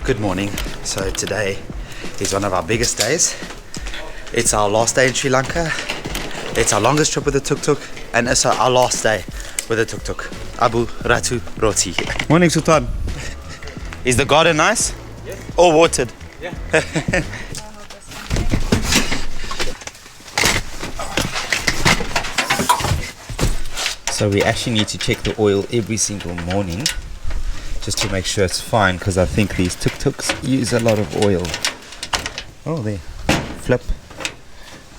Good morning. So today is one of our biggest days. It's our last day in Sri Lanka. It's our longest trip with the tuk-tuk, and it's our last day with the tuk-tuk. Abu Ratu Roti. Morning, Sultan. Is the garden nice? Yes. All watered? Yeah. So we actually need to check the oil every single morning just to make sure it's fine, because I think these tuk-tuks use a lot of oil. Oh, there. Flip.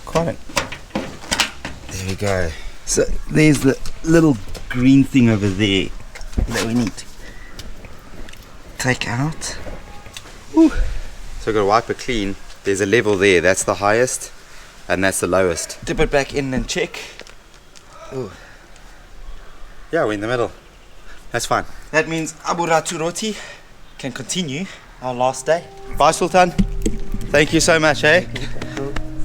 Got it. There we go. So there's the little green thing over there that we need to take out. Whew. So we've got to wipe it clean. There's a level there. That's the highest and that's the lowest. Dip it back in and check. Ooh. Yeah, we're in the middle. That's fine. That means Abu Ratu Roti can continue our last day. Bye, Sultan. Thank you so much, eh?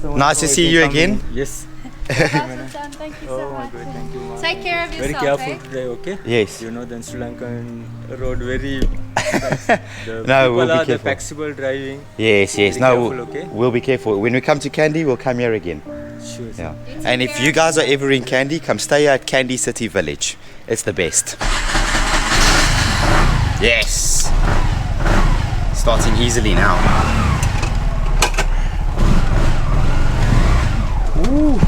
Nice to see you again. Yes. Bye, Sultan. Thank you so much. Good, thank you. Take care of Very yourself. careful today, okay? Yes. You know the Sri Lankan road very. The No, people we'll be are the careful. flexible driving. Yes, yes. Be No, careful, okay? we'll be careful. When we come to Kandy, we'll come here again. Sure. Yeah. And if you guys are ever in Kandy, come stay at Kandy City Village. It's the best. Yes. Starting easily now. Ooh.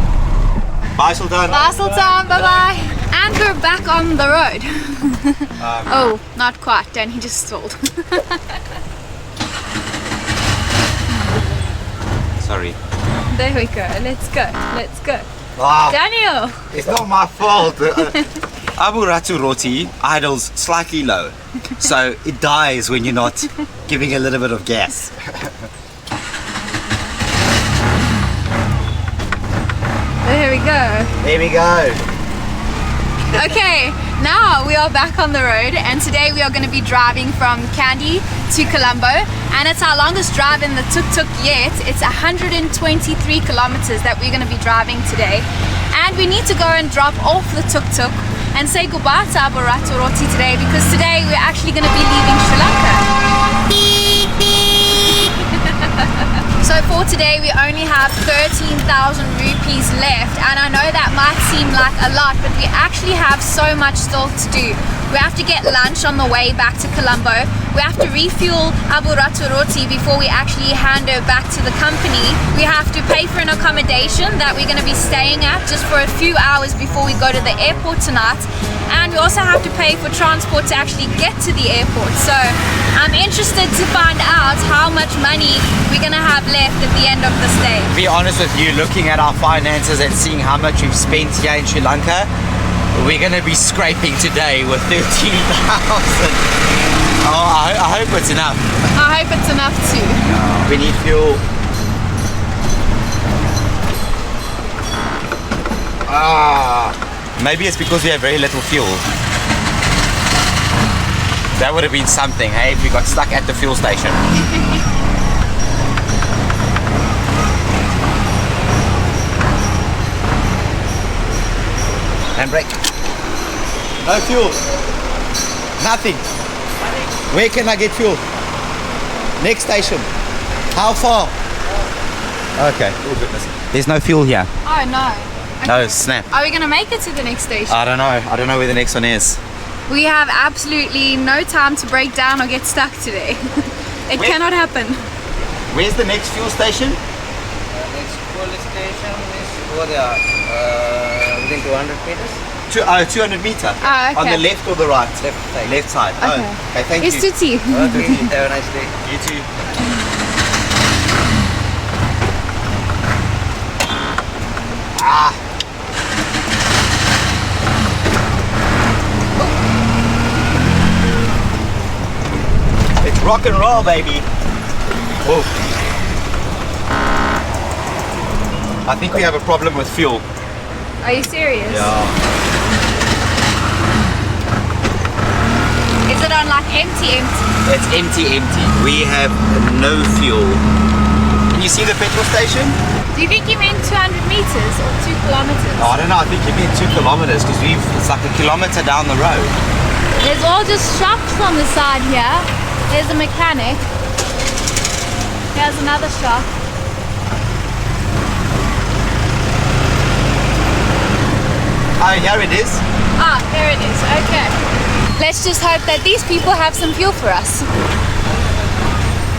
Bye, Sultan. Bye, Sultan. Bye-bye. And we're back on the road. Oh, not quite. Danny just stalled. Sorry. There we go. Let's go. Let's go. Ah, Daniel. it's not my fault. Abu Ratu Roti idles slightly low, so it dies when you're not giving a little bit of gas. There we go. There we go. Okay, now we are back on the road, and today we are going to be driving from Kandy to Colombo, and it's our longest drive in the tuk-tuk yet. It's 123 kilometers that we're going to be driving today, and we need to go and drop off the tuk-tuk and say goodbye to Abu Ratu Roti today, because today we're actually going to be leaving Sri Lanka. So for today we only have 13,000 rupees left, and I know that might seem like a lot, but we actually have so much still to do. We have to get lunch on the way back to Colombo. We have to refuel Abu Ratu Roti before we actually hand her back to the company. We have to pay for an accommodation that we're going to be staying at just for a few hours before we go to the airport tonight. And we also have to pay for transport to actually get to the airport. So I'm interested to find out how much money we're going to have left at the end of this day. To be honest with you, looking at our finances and seeing how much we've spent here in Sri Lanka, we're going to be scraping today with 13,000. Oh, I hope it's enough. I hope it's enough too. We need fuel. Maybe it's because we have very little fuel. That would have been something, hey, if we got stuck at the fuel station. And brake. No fuel. Nothing. Where can I get fuel? Next station. How far? Okay. Oh goodness. There's no fuel here. Oh no. Oh snap. Are we going to make it to the next station? I don't know. I don't know where the next one is. We have absolutely no time to break down or get stuck today. It Where? cannot happen. Where's the next fuel station? Next police station is over there, within 200 meters. 200 meter. Oh, okay. On the left or the right? Left side. Left side. Okay. Oh, okay, thank It's you. Tutti. Okay, have a nice day. You too. Ah. It's rock and roll, baby. Whoa. I think we have a problem with fuel. Are you serious? Yeah. Is it on like empty? It's empty. We have no fuel. Can you see the petrol station? Do you think you meant 200 meters or 2 kilometers? Oh, I don't know, I think you mean 2 kilometers because it's like a kilometer down the road. There's all just shops on the side here. There's a mechanic. Here's another shop. Oh, here it is. Ah, here it is. Okay. Let's just hope that these people have some fuel for us.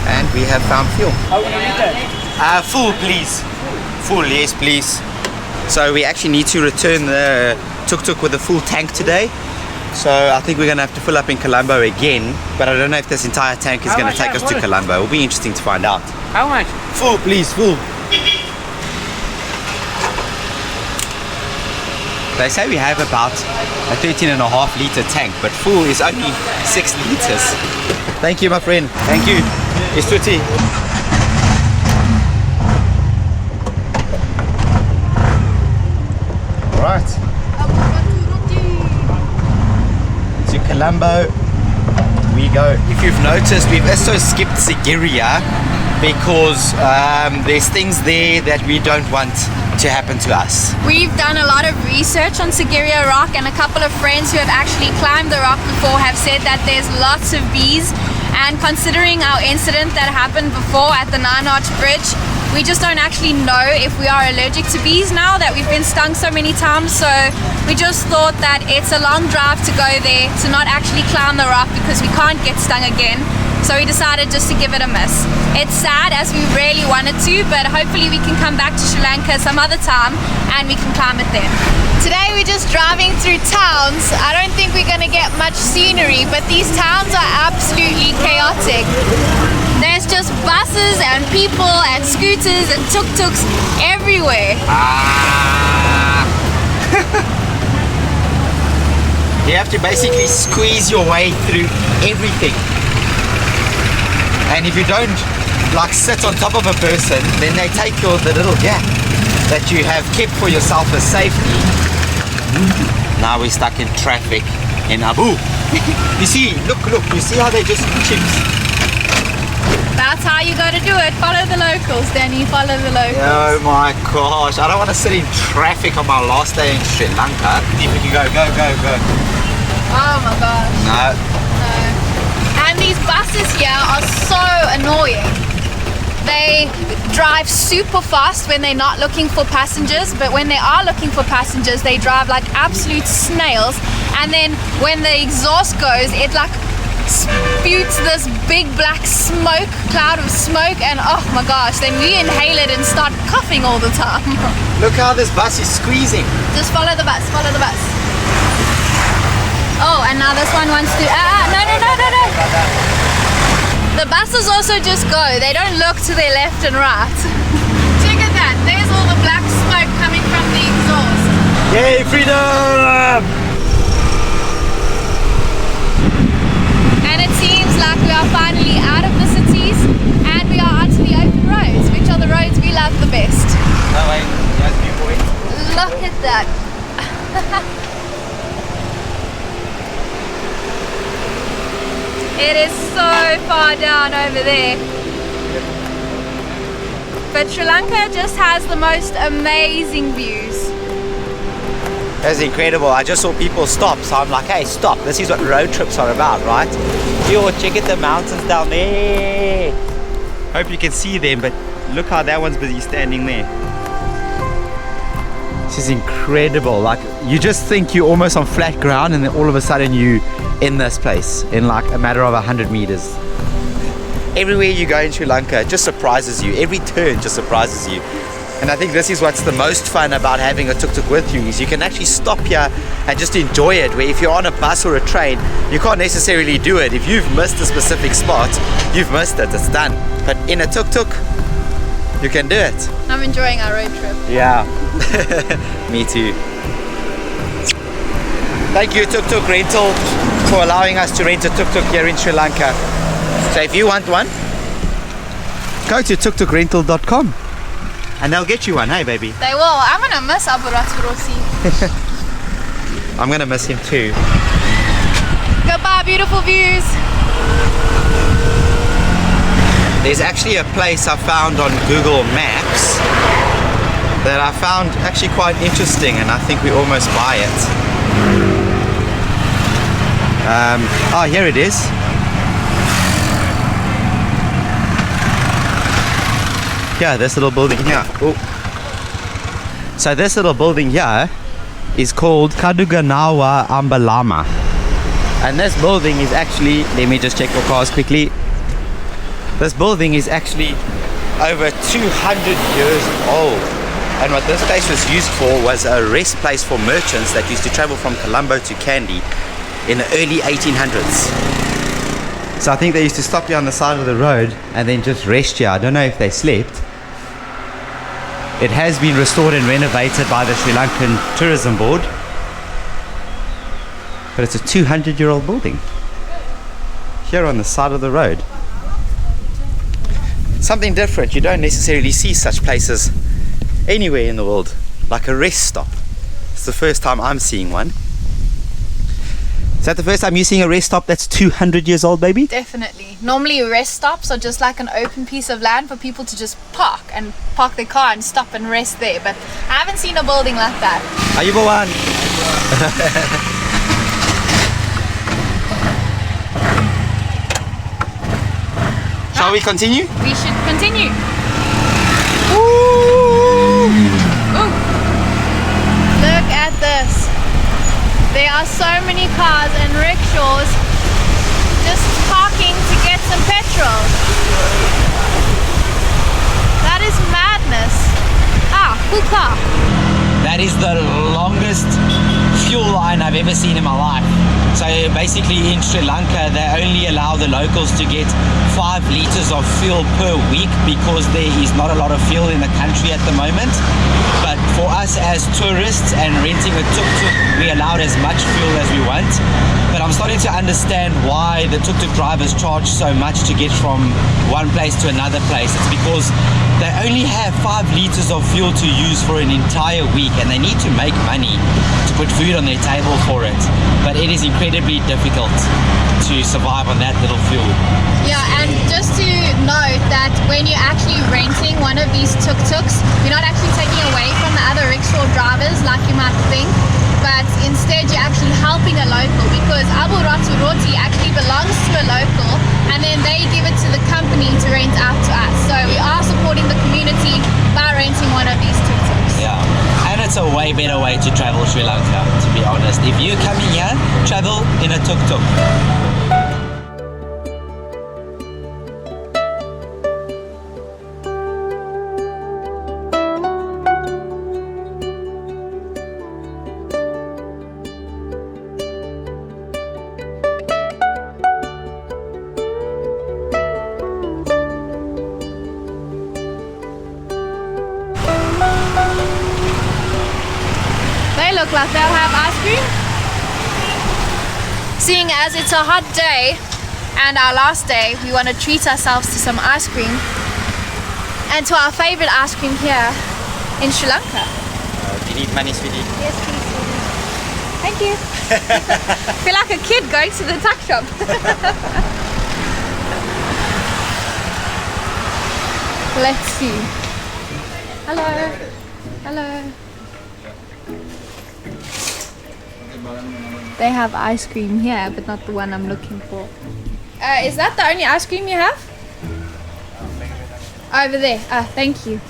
And we have found fuel. How many liters? Full, please. Full, yes, please. So we actually need to return the tuk-tuk with a full tank today. So I think we're going to have to fill up in Colombo again. But I don't know if this entire tank is going to take us to Colombo. It'll be interesting to find out. How much? Full, please, full. They say we have about a 13.5 litre tank, but full is only 6 litres. Thank you, my friend. Thank you. It's tutti. Alright. Abu Ratu Roti. To Colombo we go. If you've noticed, we've also skipped Sigiriya because there's things there that we don't want to happen to us. We've done a lot of research on Sigiriya Rock, and a couple of friends who have actually climbed the rock before have said that there's lots of bees, and considering our incident that happened before at the 9-arch bridge, we just don't actually know if we are allergic to bees now that we've been stung so many times. So we just thought that it's a long drive to go there, to not actually climb the rock because we can't get stung again. So we decided just to give it a miss. It's sad as we really wanted to, but hopefully we can come back to Sri Lanka some other time and we can climb it then. Today we're just driving through towns. I don't think we're gonna get much scenery, but these towns are absolutely chaotic. There's just buses and people and scooters and tuk-tuks everywhere. You have to basically squeeze your way through everything. And if you don't like sit on top of a person, then they take the little gap that you have kept for yourself as safety. Now we're stuck in traffic in Abu. You see, look, you see how they just chips. That's how you gotta do it. Follow the locals, Danny, follow the locals. Oh my gosh, I don't want to sit in traffic on my last day in Sri Lanka. If we can go. Oh my gosh. No. And these buses here are so annoying. They drive super fast when they're not looking for passengers, but when they are looking for passengers, they drive like absolute snails. And then when the exhaust goes, it like spewts this big black smoke, cloud of smoke, and oh my gosh, then we inhale it and start coughing all the time. Look how this bus is squeezing. Just follow the bus, follow the bus. Oh, and now this one wants to, no. The buses also just go, they don't look to their left and right. Check at that, there's all the black smoke coming from the exhaust. Yay, freedom! And it seems like we are finally out of the cities and we are onto the open roads, which are the roads we love the best. No way, yes, viewpoint. Look at that. It is so far down over there. But Sri Lanka just has the most amazing views. That's incredible. I just saw people stop, so I'm like, hey, stop. This is what road trips are about, right? Yo, check out the mountains down there. Hope you can see them, but look how that one's busy standing there. This is incredible. Like, you just think you're almost on flat ground, and then all of a sudden you in this place in like a matter of 100 meters. Everywhere you go in Sri Lanka, it just surprises you. Every turn just surprises you. And I think this is what's the most fun about having a tuk-tuk with you, is you can actually stop here and just enjoy it, where if you're on a bus or a train, you can't necessarily do it. If you've missed a specific spot, you've missed it, it's done. But in a tuk-tuk, you can do it. I'm enjoying our road trip. Yeah. Me too. Thank you, Tuk-tuk Rental, for allowing us to rent a tuk-tuk here in Sri Lanka. So if you want one, go to tuktukrental.com and they'll get you one, hey baby? They will. I'm gonna miss Abu Ratu Roti. I'm gonna miss him too. Goodbye, beautiful views. There's actually a place I found on Google Maps that I found actually quite interesting, and I think we almost buy it. Oh, here it is. here, this little building here. Oh. So this little building here is called Kaduganawa Ambalama. And this building is actually, let me just check for cars quickly. This building is actually over 200 years old. And what this place was used for was a rest place for merchants that used to travel from Colombo to Kandy in the early 1800s. So I think they used to stop here on the side of the road and then just rest here. I don't know if they slept. It has been restored and renovated by the Sri Lankan Tourism Board. But it's a 200-year-old building. Here on the side of the road. Something different. You don't necessarily see such places anywhere in the world. Like a rest stop. It's the first time I'm seeing one. Is that the first time you're seeing a rest stop that's 200 years old, baby? Definitely. Normally rest stops are just like an open piece of land for people to just park their car and stop and rest there. But I haven't seen a building like that. Ayubawan! Shall we continue? We should continue. Ooh. Ooh. Look at this. There are so many cars and rickshaws just parking to get some petrol. That is madness. Ah, cool car. That is the longest fuel line I've ever seen in my life. So basically in Sri Lanka they only allow the locals to get 5 liters of fuel per week because there is not a lot of fuel in the country at the moment. But for us as tourists and renting a tuk-tuk, we allowed as much fuel as we want. But I'm starting to understand why the tuk-tuk drivers charge so much to get from one place to another place. It's because they only have 5 liters of fuel to use for an entire week and they need to make money to put food on their table for it. But it is incredibly difficult to survive on that little fuel. Yeah, and just to note that when you're actually renting one of these tuk-tuks, you're not actually taking away from the other rickshaw drivers like you might think, but instead you're actually helping a local because Abu Ratu Roti actually belongs to a local and then they give it to the company to rent out to us. So we are supporting the community by renting one of these tuk-tuks. Yeah, and it's a way better way to travel Sri Lanka, to be honest. If you're coming here, travel in a tuk-tuk. They look like they'll have ice cream. Seeing as it's a hot day and our last day, we want to treat ourselves to some ice cream and to our favorite ice cream here in Sri Lanka. Do you need money, sweetie? Yes, please. Thank you. I feel like a kid going to the tuck shop. Let's see. Hello. Hello. They have ice cream here, but not the one I'm looking for. Is that the only ice cream you have? Over there. Thank you.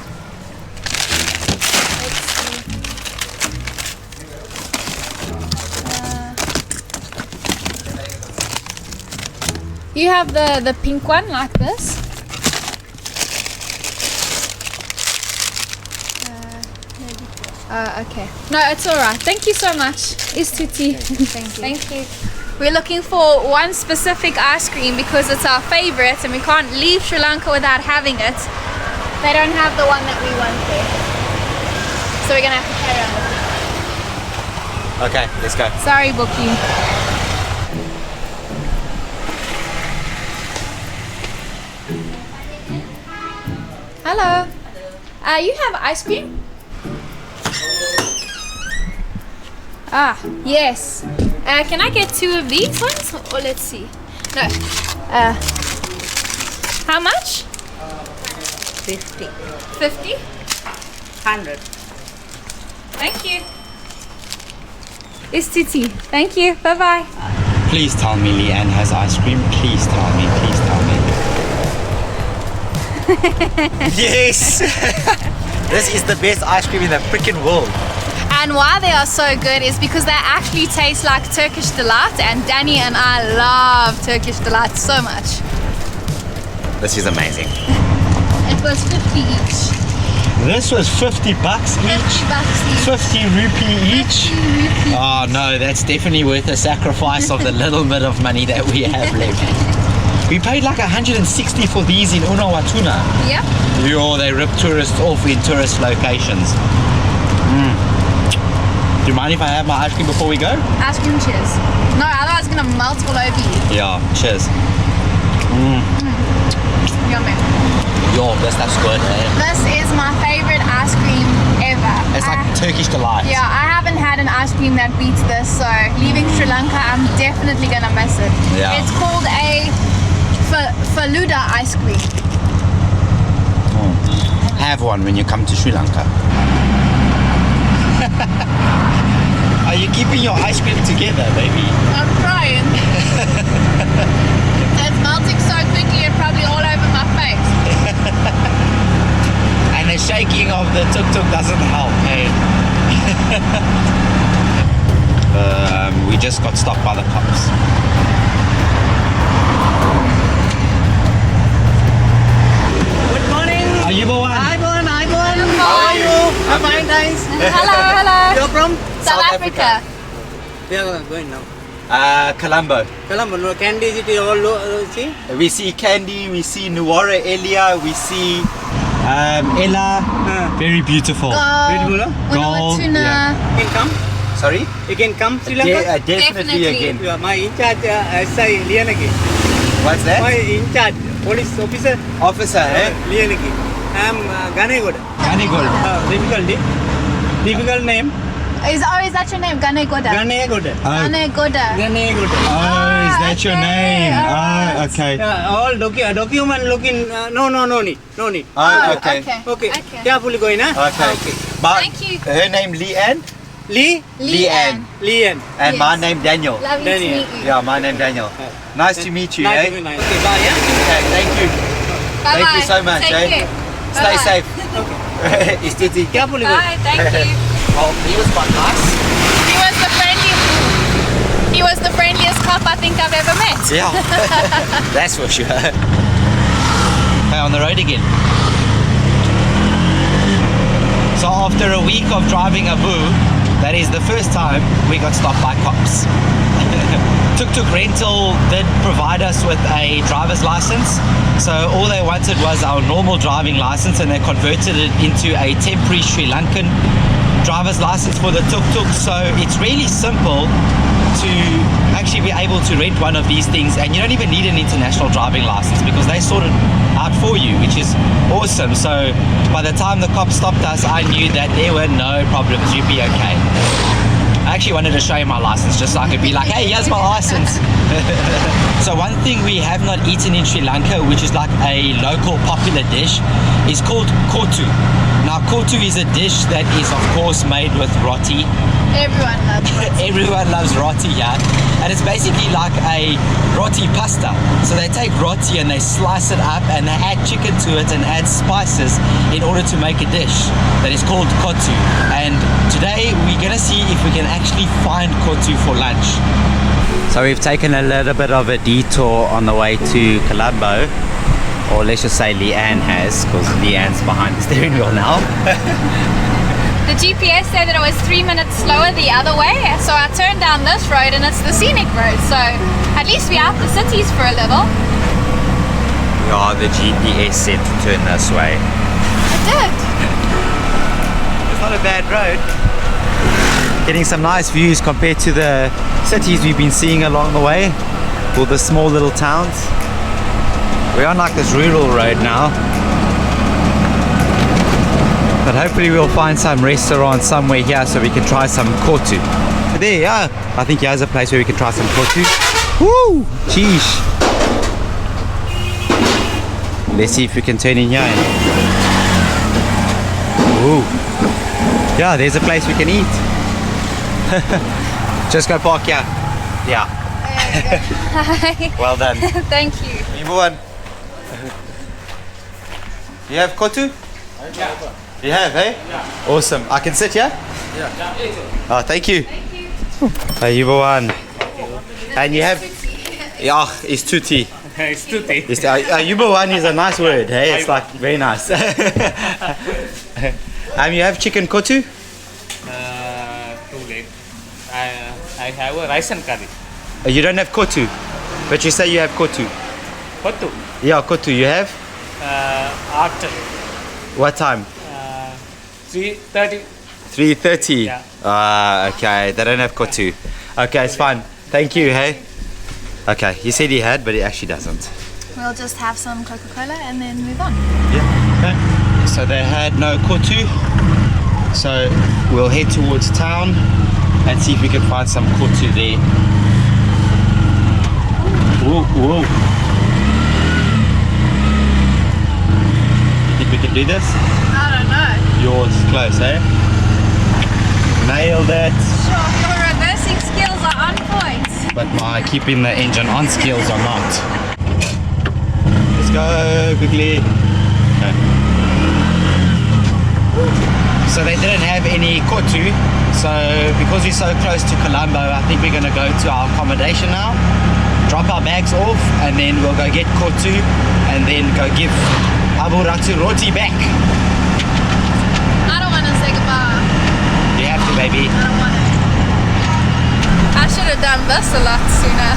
You have the pink one like this. Okay. No, it's alright. Thank you so much. It's Tutti. Thank you. Thank you. We're looking for one specific ice cream because it's our favorite and we can't leave Sri Lanka without having it. They don't have the one that we want there. So we're going to have to carry on. Okay, let's go. Sorry, Bookie. Hello. You have ice cream? Ah, yes. Can I get 2 of these ones? Or let's see. No. How much? 50, 50? 100. Thank you. It's Titi. Thank you. Bye-bye. Please tell me Leanne has ice cream. Please tell me, please tell me. Yes! This is the best ice cream in the freaking world. And why they are so good is because they actually taste like Turkish delight, and Danny and I love Turkish delight so much. This is amazing. It was 50 each. This was 50 bucks 50 each. bucks each. 50 rupee each. 50 rupees. Oh no, that's definitely worth the sacrifice of the little bit of money that we have left. We paid like 160 for these in Unawatuna. Yep. Yo, they rip tourists off in tourist locations. Do you mind if I have my ice cream before we go? Ice cream, cheers. No, otherwise it's gonna melt all over you. Yeah, cheers. Yummy. Yo, this stuff's good, eh? This is my favorite ice cream ever. It's like Turkish delight. Yeah, I haven't had an ice cream that beats this, so leaving Sri Lanka, I'm definitely gonna miss it. Yeah. It's called a Faluda ice cream. Have one when you come to Sri Lanka. Are you keeping your ice cream together, baby? I'm trying. It's melting so quickly and probably all over my face. And the shaking of the tuk-tuk doesn't help, hey? We just got stopped by the cops. Good morning. Are you the one? Hi, Bon. Hi, Bon. How are you? I'm fine, thanks. Hello. You're from? South Africa. We are going now. Colombo. Colombo, no, Candy City, all see? We see Candy, we see Nuwara Elia, we see Ella. Very beautiful. Beautiful, no? Gold, Unawatuna. yeah. You can come. Sorry? You can come, Sri Lanka. Definitely again. You are my in charge, SI Leanne again. What's that? My in charge, police officer, Officer, eh? Leanne again. I am Ganegoda. Ganigol. Difficult name. Is that your name? Ganegoda. Ganegoda. Ganegoda. Ganegoda. Oh, is that your okay, name? alright. Oh, okay. All document looking. No need. Oh, okay. Okay. Carefully going, huh? Okay. My, Thank you. Her name Leanne. Leanne. Leanne. And my Yes. name Daniel. Lovely Daniel. to meet you. Yeah, my name Daniel. Nice to meet you, Nice eh? to meet you. Okay, bye, yeah? Okay, thank you. Bye-bye. Thank you so much, Take eh? care. Stay Bye-bye. safe. Istiti. Carefully go. Bye, thank you. Oh, he was quite nice. He was the friendliest cop I think I've ever met. Yeah, that's for sure. Okay, on the road again. So after a week of driving Abu, that is the first time we got stopped by cops. Tuk-tuk rental did provide us with a driver's license, so all they wanted was our normal driving license, and they converted it into a temporary Sri Lankan driver's license for the tuk-tuk. So it's really simple to actually be able to rent one of these things, and you don't even need an international driving license because they sort it out for you, which is awesome. So by the time the cops stopped us, I knew that there were no problems, you'd be okay. I actually wanted to show you my license just so I could be like, hey, here's my license. So one thing we have not eaten in Sri Lanka, which is like a local popular dish, is called kotu. Now kotu is a dish that is of course made with roti. Everyone loves it. Everyone loves roti, yeah. And it's basically like a roti pasta. So they take roti and they slice it up and they add chicken to it and add spices in order to make a dish that is called kotu. And today we're gonna see if we can actually find kotu for lunch. So we've taken a little bit of a detour on the way to Colombo, or let's just say Leanne has, because Leanne's behind the steering wheel now. The GPS said that it was 3 minutes slower the other way, so I turned down this road and it's the scenic road, so at least we're out the cities for a little. Yeah, the GPS said to turn this way. It did. It's not a bad road. Getting some nice views compared to the cities we've been seeing along the way, or the small little towns. We're on like this rural road now, but hopefully we'll find some restaurant somewhere here so we can try some kotu. There, yeah, I think here's a place where we can try some kotu. Woo! Sheesh. Let's see if we can turn in here. Ooh. Yeah, there's a place we can eat. Just go park here. Yeah. Hi. Well done. Thank you. Everyone. You have kotu? Yeah. You have, hey? Yeah. Awesome. I can sit here? Yeah. Oh, thank you. Hey, you one. And you have... Yeah, it's tutti. It's tutti. Yubawan is a nice word, hey? It's like very nice. You have chicken kotu? Too late. I have a rice and curry. You don't have kotu, but you say you have kotu. Kotu. Yeah, kotu you have? After What time? 3:30. 3:30. Yeah. Okay. They don't have kotu. Okay, it's fine. Thank you, hey? Okay, he said he had, but he actually doesn't. We'll just have some Coca-Cola and then move on. Yeah. Okay. So they had no kotu. So we'll head towards town and see if we can find some kotu there. Whoa, whoa. You think we can do this? I don't know. Yours close, eh? Nailed it. Sure, your reversing skills are on point. But my keeping the engine on skills are not. Let's go quickly. Okay. So they didn't have any kotu. So because we're so close to Colombo, I think we're going to go to our accommodation now, drop our bags off, and then we'll go get kotu and then go give Abu Ratu Roti back. I don't want to say goodbye. You have to, baby. I don't want to. I should have done this a lot sooner.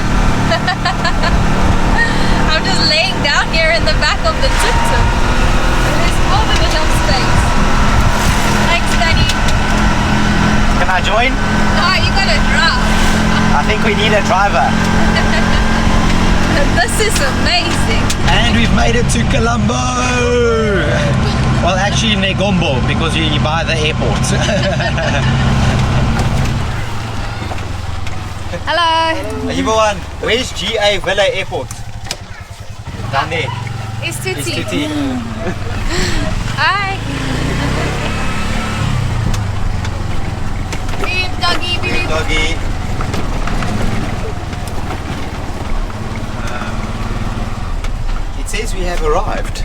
I'm just laying down here in the back of the tuk-tuk. There's more than enough space. Thanks, Danny. Can I join? No, you gotta drive. I think we need a driver. This is amazing. And we've made it to Colombo. Well, actually Negombo, because you're by the airport. Hello. Everyone, where's GA Villa Airport? Down there. It's Tutti. It's Tutti. Hi. Beep, doggy, beep. Doggy. It says we have arrived.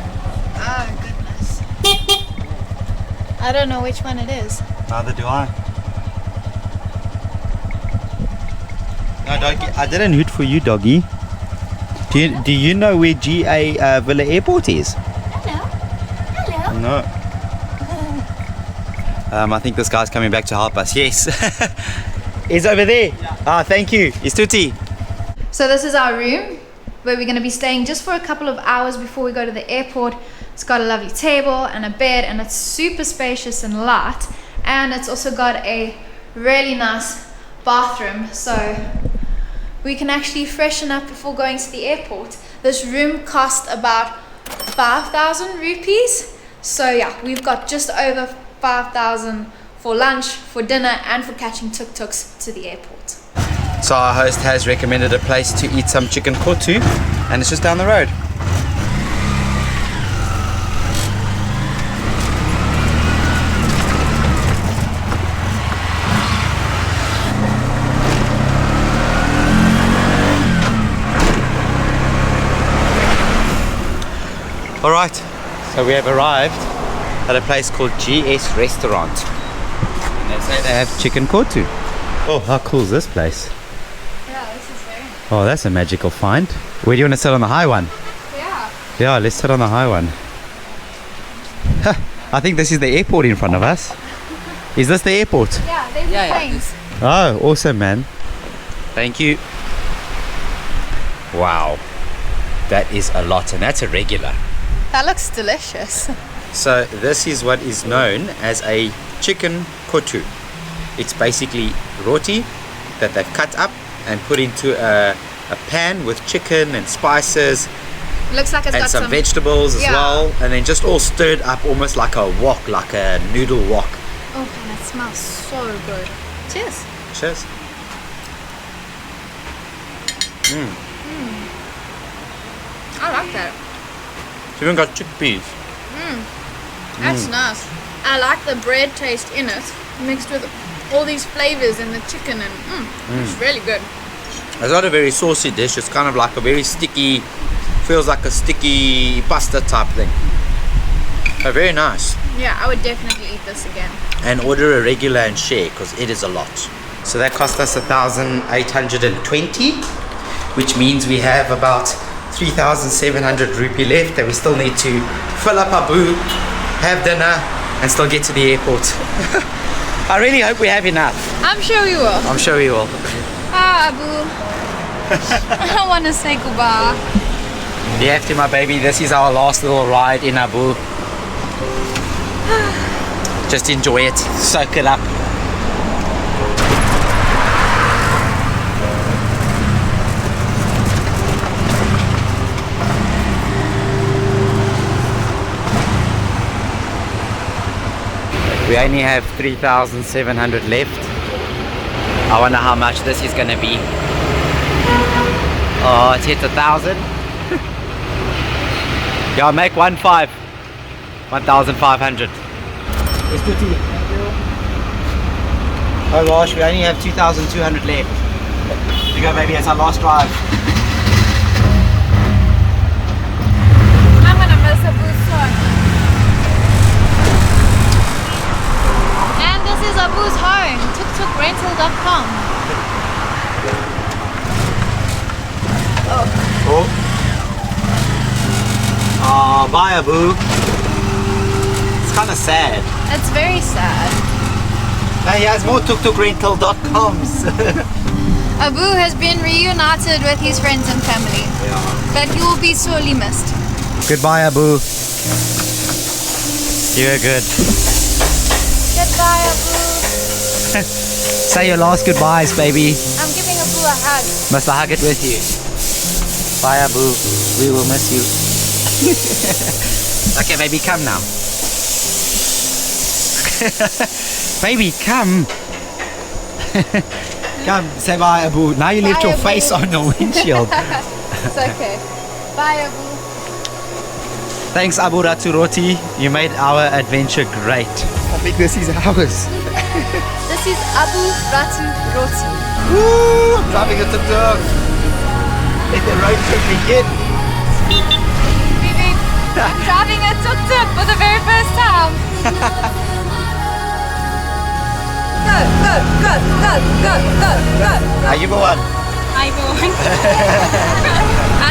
Oh, goodness. I don't know which one it is. Neither do I. No, doggy. I didn't hoot for you, doggy. Do you know where GA Villa Airport is? Hello. Hello. No. I think this guy's coming back to help us. Yes. He's over there. Yeah. Ah, thank you. It's Tutti. So this is our room where we're going to be staying just for a couple of hours before we go to the airport. It's got a lovely table and a bed, and it's super spacious and light, and it's also got a really nice bathroom, so we can actually freshen up before going to the airport. This room cost about 5,000 rupees, so yeah, we've got just over 5,000 for lunch, for dinner, and for catching tuk-tuks to the airport. So our host has recommended a place to eat some chicken kotu, and it's just down the road. Alright, so we have arrived at a place called GS Restaurant. And they say they have chicken kotu. Oh, how cool is this place? Yeah, this is very nice. Oh, that's a magical find. Where do you want to sit on the high one? Yeah. Yeah, let's sit on the high one. Huh, I think this is the airport in front of us. Is this the airport? Yeah, there's the planes. Oh, awesome, man. Thank you. Wow. That is a lot, and that's a regular. That looks delicious. So this is what is known as a chicken kotu. It's basically roti that they've cut up and put into a pan with chicken and spices Looks like it's and got some vegetables as yeah. well, and then just all stirred up almost like a wok, like a noodle wok. Oh, and it smells so good. Cheers. Cheers. I like that. It's even got chickpeas. That's nice. I like the bread taste in it, mixed with all these flavors in the chicken, and it's really good. It's not a very saucy dish. It's kind of like a very sticky, feels like a sticky pasta type thing. Oh, very nice. Yeah, I would definitely eat this again. And order a regular and share because it is a lot. So that cost us 1,820, which means we have about 3,700 rupee left, and we still need to fill up Abu, have dinner, and still get to the airport. I really hope we have enough. I'm sure we will. I'm sure we will. Ah, Abu. I want to say goodbye. You have to, my baby. This is our last little ride in Abu. Just enjoy it, soak it up. We only have 3,700 left. I wonder how much this is gonna be. Oh, it's hit 1,000. Yeah, make 1,500. Oh gosh, we only have 2,200 left. Here we go, baby, it's our last drive. I'm gonna miss Abu's home. And this is Abu's home, tuktukrental.com. Oh. Oh, bye, Abu. It's kind of sad. It's very sad. Now he has more tuktukrental.coms. Abu has been reunited with his friends and family. But he will be sorely missed. Goodbye, Abu. You're good. Goodbye, Abu. Say your last goodbyes, baby. I'm giving Abu a hug. Must I hug it with you? Bye, Abu. We will miss you. Okay, baby, come now. Baby, come. Come, say bye, Abu. Now you left Bye, your Abu. face on the windshield. It's okay. Bye, Abu. Thanks, Abu Ratu Roti. You made our adventure great. I think this is ours. This is Abu Ratu Roti. Woo! I'm driving a tuk-tuk. Let the road trip begin. Beep, beep. I'm driving a tuk-tuk for the very first time. Are you the one? I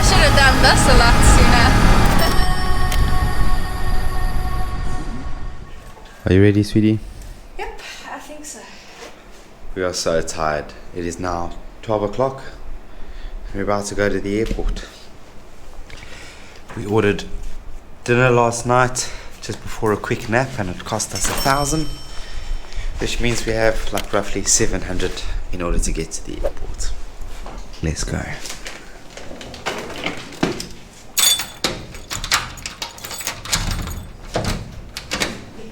should have done this a lot sooner. Are you ready, sweetie? Yep, I think so. We are so tired. It is now 12 o'clock. We're about to go to the airport. We ordered dinner last night just before a quick nap, and it cost us 1,000, which means we have like roughly 700 in order to get to the airport. Let's go.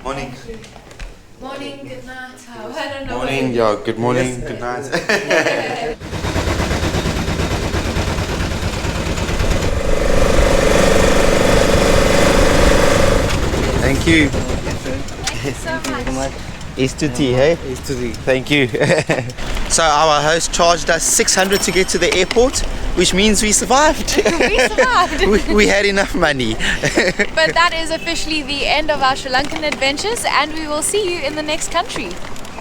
Morning. Morning, good night. Oh, I don't know. Morning, yeah, good morning, good night. Thank you. Thank you so much. S to T, hey? Is to the Thank you. So our host charged us 600 to get to the airport, which means we survived. We survived. we had enough money. But that is officially the end of our Sri Lankan adventures, and we will see you in the next country.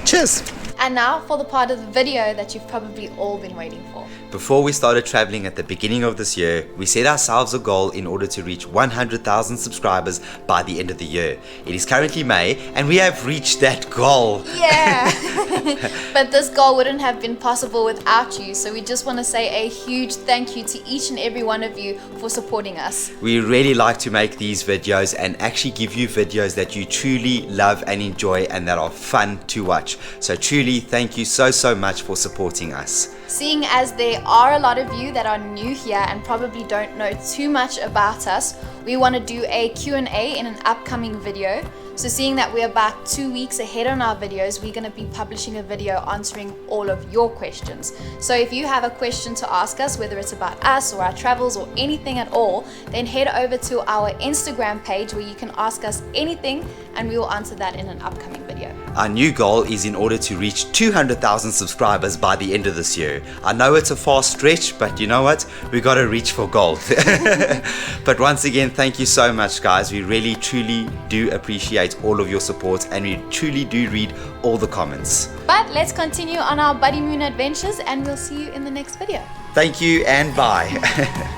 Cheers. And now for the part of the video that you've probably all been waiting for. Before we started traveling at the beginning of this year, we set ourselves a goal in order to reach 100,000 subscribers by the end of the year. It is currently May, and we have reached that goal. Yeah. But this goal wouldn't have been possible without you, so we just want to say a huge thank you to each and every one of you for supporting us. We really like to make these videos and actually give you videos that you truly love and enjoy and that are fun to watch. So truly, thank you so much for supporting us. Seeing as there are a lot of you that are new here and probably don't know too much about us, we want to do a Q&A in an upcoming video. So seeing that we're about 2 weeks ahead on our videos, we're going to be publishing a video answering all of your questions. So if you have a question to ask us, whether it's about us or our travels or anything at all, then head over to our Instagram page where you can ask us anything and we will answer that in an upcoming video. video. Our new goal is in order to reach 200,000 subscribers by the end of this year. I know it's a far stretch, but you know what? We got to reach for gold. But once again, thank you so much, guys. We really, truly do appreciate all of your support, and we truly do read all the comments. But let's continue on our Buddymoon adventures, and we'll see you in the next video. Thank you and bye.